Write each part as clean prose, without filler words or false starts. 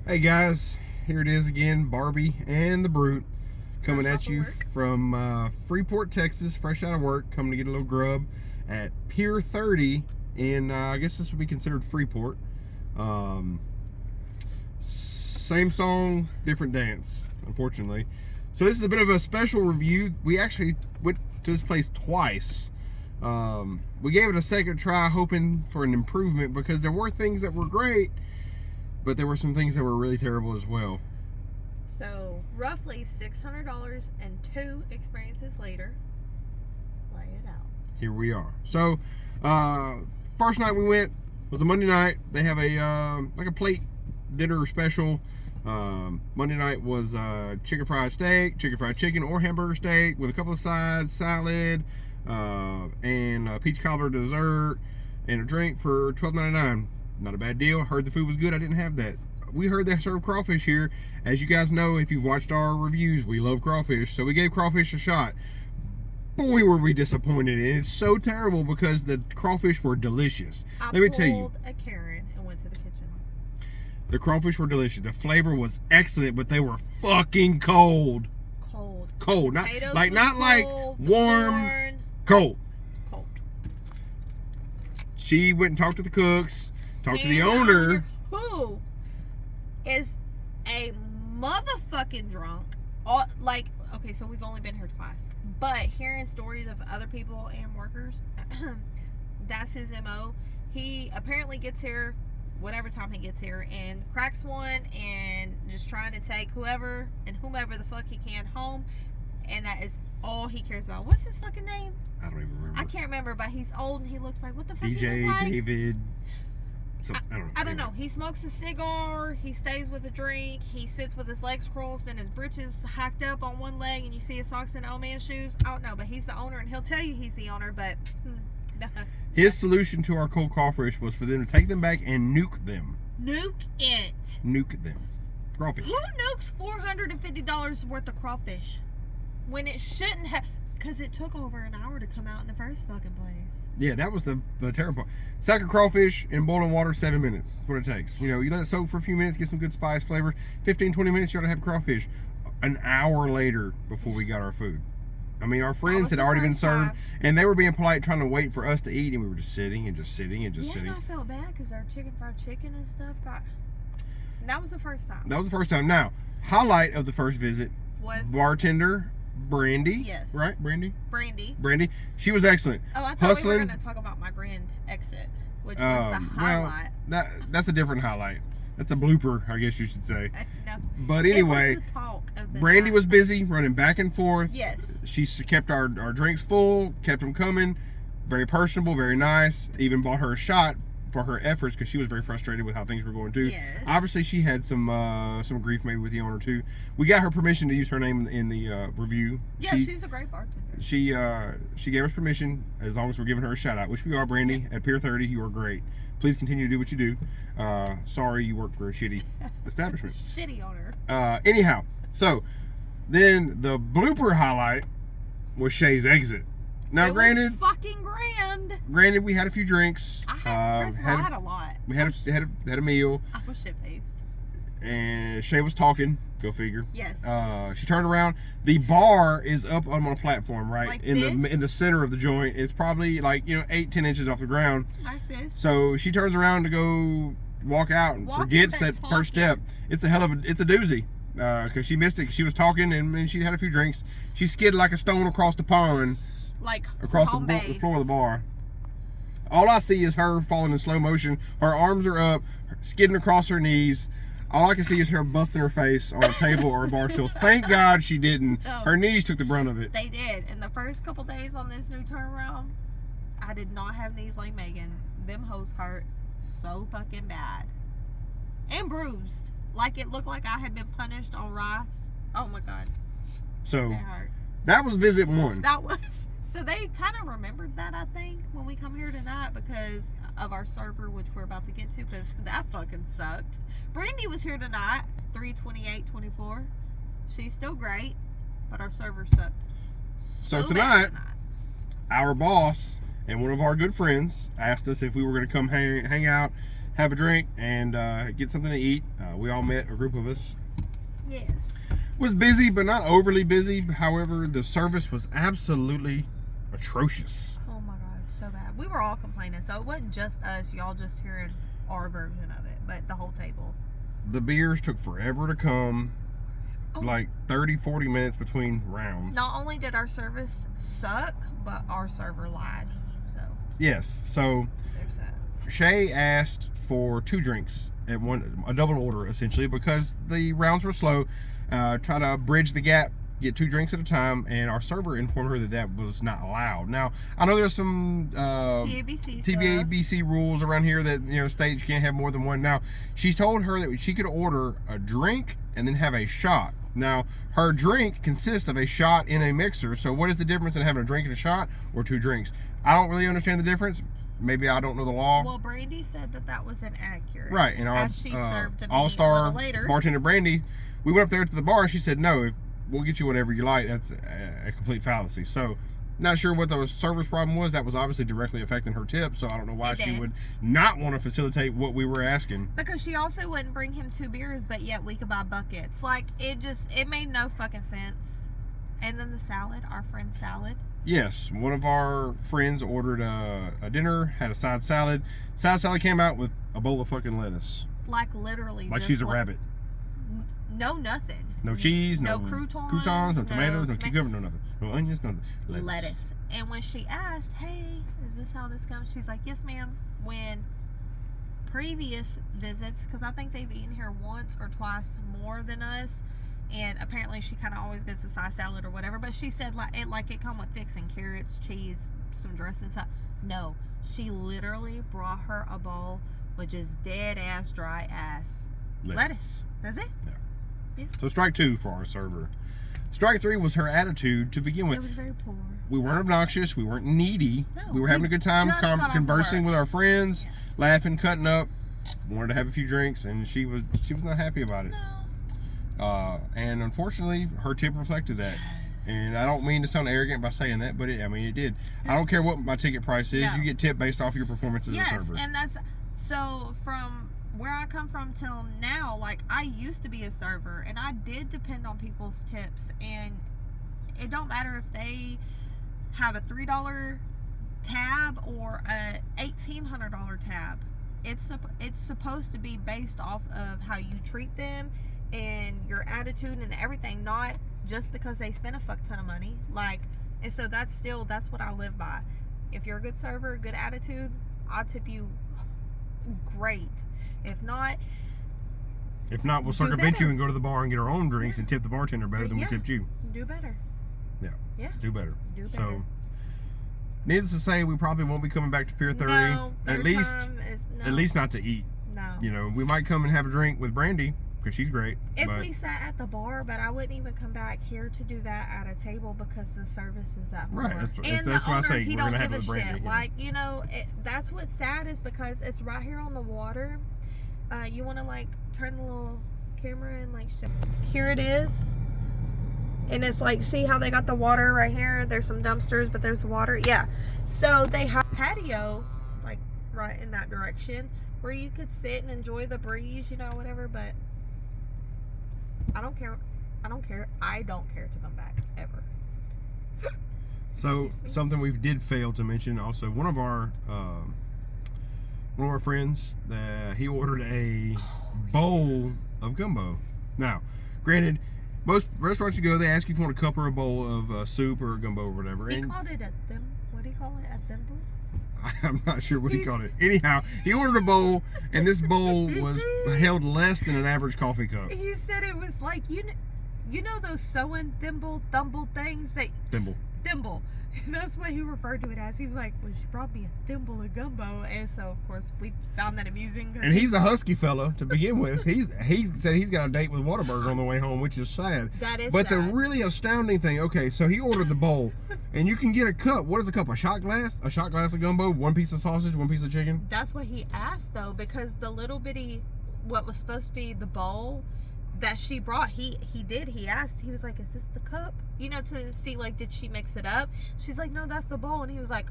Hey guys, here it is again, Barbie and the Brute, coming at you from Freeport, Texas, fresh out of work, coming to get a little grub at Pier 30 in, I guess this would be considered Freeport. Same song, different dance, unfortunately. So this is a bit of a special review. We actually went to this place twice. We gave it a second try, hoping for an improvement, because there were things that were great, but there were some things that were really terrible as well. So roughly $600 and 2 experiences later, lay it out. Here we are. So first night we went was a Monday night. They have a like a plate dinner special. Monday night was chicken fried steak, chicken fried chicken, or hamburger steak with a couple of sides, salad, and a peach cobbler dessert, and a drink for $12.99. Not a bad deal. I heard the food was good. I didn't have that. We heard they serve crawfish here. As you guys know, if you've watched our reviews, we love crawfish. So we gave crawfish a shot. Boy, were we disappointed. And it's so terrible because the crawfish were delicious. Let me tell you. I pulled a Karen and went to the kitchen. The crawfish were delicious. The flavor was excellent, but they were fucking cold. Cold. Not like warm. Cold. She went and talked to the cooks. Talk to the owner, who is a motherfucking drunk. Okay, so we've only been here twice, but hearing stories of other people and workers, that's his MO. He apparently gets here whatever time he gets here and cracks one and just trying to take whoever and whomever the fuck he can home, and that is all he cares about. What's his fucking name? I don't even remember. I can't remember, but he's old and he looks like, what the fuck? DJ like? David. I don't know. He smokes a cigar. He stays with a drink. He sits with his legs crossed and his britches hacked up on one leg, and you see his socks in old man shoes. I don't know, but he's the owner, and he'll tell you he's the owner. But his solution to our cold crawfish was for them to take them back and nuke them. Nuke it. Nuke them. Crawfish. Who nukes $450 worth of crawfish when it shouldn't have? Because it took over an hour to come out in the first fucking place. Yeah, that was the terrible part. Sack of crawfish in boiling water, 7 minutes. That's what it takes. You know, you let it soak for a few minutes, get some good spice flavor. 15, 20 minutes, you ought to have crawfish. An hour later before we got our food. I mean, our friends had already been served, and they were being polite, trying to wait for us to eat, and we were just sitting and just sitting and just sitting. I felt bad because our fried chicken and stuff got... That was the first time. That was the first time. Now, highlight of the first visit was bartender Brandy. Yes. Right? Brandy. She was excellent. Oh, I thought we were going to talk about my grand exit, which was the highlight. Well, that's a different highlight. That's a blooper, I guess you should say. No. But anyway, it was the talk of the Brandy night. was busy running back and forth. Yes. She kept our drinks full, kept them coming. Very personable, very nice. Even bought her a shot for her efforts because she was very frustrated with how things were going too. Yes. Obviously, she had some grief maybe with the owner too. We got her permission to use her name in the review. Yeah, she's a great bartender. She gave us permission as long as we're giving her a shout out, which we are. Brandy at Pier 30, you are great. Please continue to do what you do. Sorry you work for a shitty establishment. Shitty owner. Anyhow, so then the blooper highlight was Shay's exit. Now, granted, fucking grand. Granted, we had a few drinks. I had a lot. We had a meal. I was shit faced. And Shay was talking. Go figure. Yes. She turned around. The bar is up on a platform, right? Like in the center of the joint. It's probably like 8-10 inches off the ground. Like this. So she turns around to go walk out and forgets that first step. It's a doozy. Because she missed it. She was talking and she had a few drinks. She skidded like a stone across the pond. Like across the floor of the bar. All I see is her falling in slow motion. Her arms are up, skidding across her knees. All I can see is her busting her face on a table or a bar stool. Thank God she didn't. No. Her knees took the brunt of it. They did. In the first couple days on this new turnaround, I did not have knees like Megan. Them hoes hurt so fucking bad. And bruised. Like it looked like I had been punished on rice. Oh my God. So that was visit 1. So they kind of remembered that, I think, when we come here tonight because of our server, which we're about to get to, because that fucking sucked. Brandy was here tonight, 3/28/24. She's still great, but our server sucked. So tonight, our boss and one of our good friends asked us if we were going to come hang out, have a drink, and get something to eat. We all met, a group of us. Yes. Was busy, but not overly busy. However, the service was absolutely atrocious. Oh my God, so bad. We were all complaining, so it wasn't just us. Y'all just hearing our version of it, but the whole table. The beers took forever to come. Oh. Like 30, 40 minutes between rounds. Not only did our service suck, but our server lied. So yes, so there's that. Shay asked for 2 drinks at a double order essentially, because the rounds were slow. Try to bridge the gap, get 2 drinks at a time, and our server informed her that that was not allowed. Now, I know there's some TBABC rules around here that, you know, state you can't have more than one. Now, she told her that she could order a drink and then have a shot. Now, her drink consists of a shot in a mixer. So what is the difference in having a drink and a shot or 2 drinks? I don't really understand the difference. Maybe I don't know the law. Well, Brandy said that was inaccurate. Right, and our she served to me all-star a little later. bartender Brandy, we went up there to the bar and she said, no, we'll get you whatever you like. That's a complete fallacy. So, not sure what the server's problem was. That was obviously directly affecting her tip, so I don't know why she would not want to facilitate what we were asking. Because she also wouldn't bring him 2 beers, but yet we could buy buckets. Like, it made no fucking sense. And then the salad, our friend's salad. Yes, one of our friends ordered a dinner, had a side salad. Side salad came out with a bowl of fucking lettuce. Like, literally. Like she's a rabbit. No nothing. No cheese, no croutons, no tomatoes, no cucumber, no nothing. No onions, no lettuce. And when she asked, hey, is this how this comes? She's like, yes, ma'am. When previous visits, because I think they've eaten here once or twice more than us, and apparently she kind of always gets a side salad or whatever, but she said it come with fixing, carrots, cheese, some dressing, stuff. No, she literally brought her a bowl with just dead ass, dry ass lettuce. That's it. Yeah. Yeah. So strike 2 for our server. Strike 3 was her attitude to begin with. It was very poor. We weren't obnoxious. We weren't needy. No, we were having a good time conversing with our friends, laughing, cutting up. Wanted to have a few drinks, and she was not happy about it. No. And unfortunately, her tip reflected that. And I don't mean to sound arrogant by saying that, but it did. I don't care what my ticket price is. No. You get tipped based off your performance as a server. Yes, and that's so from where I come from till now. Like, I used to be a server, and I did depend on people's tips, and it don't matter if they have a $3 tab or a $1,800 tab. It's supposed to be based off of how you treat them and your attitude and everything, not just because they spend a fuck ton of money. Like, and so that's what I live by. If you're a good server, good attitude, I'll tip you great. If not, we'll circumvent you and go to the bar and get our own drinks and tip the bartender better than we tipped you. Do better. Yeah. Do better. Do better. So, needless to say, we probably won't be coming back to Pier 30. No, at least not to eat. No. You know, we might come and have a drink with Brandy because she's great. If we sat at the bar, but I wouldn't even come back here to do that at a table because the service is that poor. Right. And that's why I say he we're don't gonna have give it with a Brandy. shit. Like, you know, that's what's sad is because it's right here on the water. You want to like turn the little camera and like show. Here it is. And it's like, see how they got the water right here? There's some dumpsters, but there's the water. Yeah. So they have a patio, like, right in that direction, where you could sit and enjoy the breeze, you know, whatever. But I don't care. I don't care to come back, ever. So, something we did fail to mention also, one of our friends, he ordered a bowl of gumbo. Now, granted, most restaurants you go, they ask you if you want a cup or a bowl of soup or a gumbo or whatever. He called it what do you call it? A thimble? I'm not sure what he called it. Anyhow, he ordered a bowl, and this bowl was held less than an average coffee cup. He said it was like, you know those sewing thimble things that... Thimble. That's what he referred to it as. He was like, well, she brought me a thimble of gumbo. And so, of course, we found that amusing. And he's a husky fella to begin with. He said he's got a date with Whataburger on the way home, which is sad. That is But sad. the really astounding thing, okay, so he ordered the bowl, and you can get a cup. What is a cup? A shot glass? A shot glass of gumbo, 1 piece of sausage, 1 piece of chicken? That's what he asked, though, because the little bitty, what was supposed to be the bowl that she brought, he asked, he was like, is this the cup? You know, to see, like, did she mix it up? She's like, no, that's the bowl. And he was like,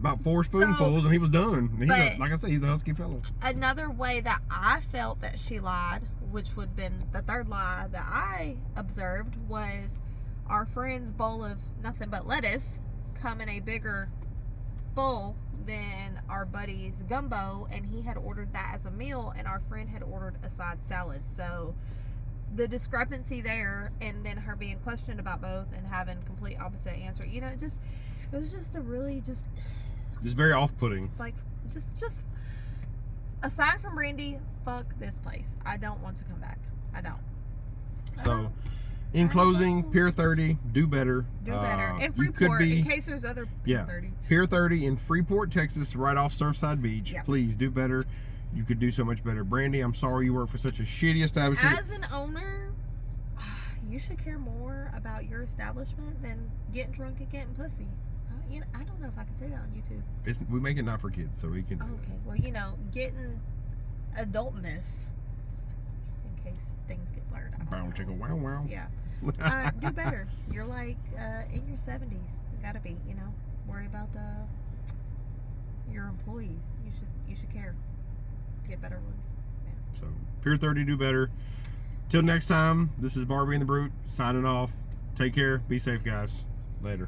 about 4 spoonfuls, and he was done. And but- like I said, he's a husky fellow. Another way that I felt that she lied, which would have been the third lie that I observed, was our friend's bowl of nothing but lettuce come in a bigger bowl than our buddy's gumbo, and he had ordered that as a meal, and our friend had ordered a side salad. So the discrepancy there, and then her being questioned about both and having complete opposite answer, you know, it was just a really just very off-putting. like just aside from Randy, fuck this place. I don't want to come back. I don't. So in closing, Pier 30, do better. Do better. And you could Freeport, be- in case there's other Pier 30s. Pier 30 in Freeport, Texas, right off Surfside Beach. Yep. Please do better. You could do so much better. Brandy, I'm sorry you work for such a shitty establishment. As an owner, you should care more about your establishment than getting drunk and getting pussy. You know, I don't know if I can say that on YouTube. We make it not for kids, so we can do that. Okay, well, you know, getting adultness, in case things get blurred. I don't Bow know. chicka wow wow. Yeah. Do better. You're like in your 70s. You gotta be, you know. Worry about your employees. You should care. Get better ones. Yeah. So Pier 30, do better. Till next time, this is Barbie and the Brute signing off. Take care. Be safe, guys. Later.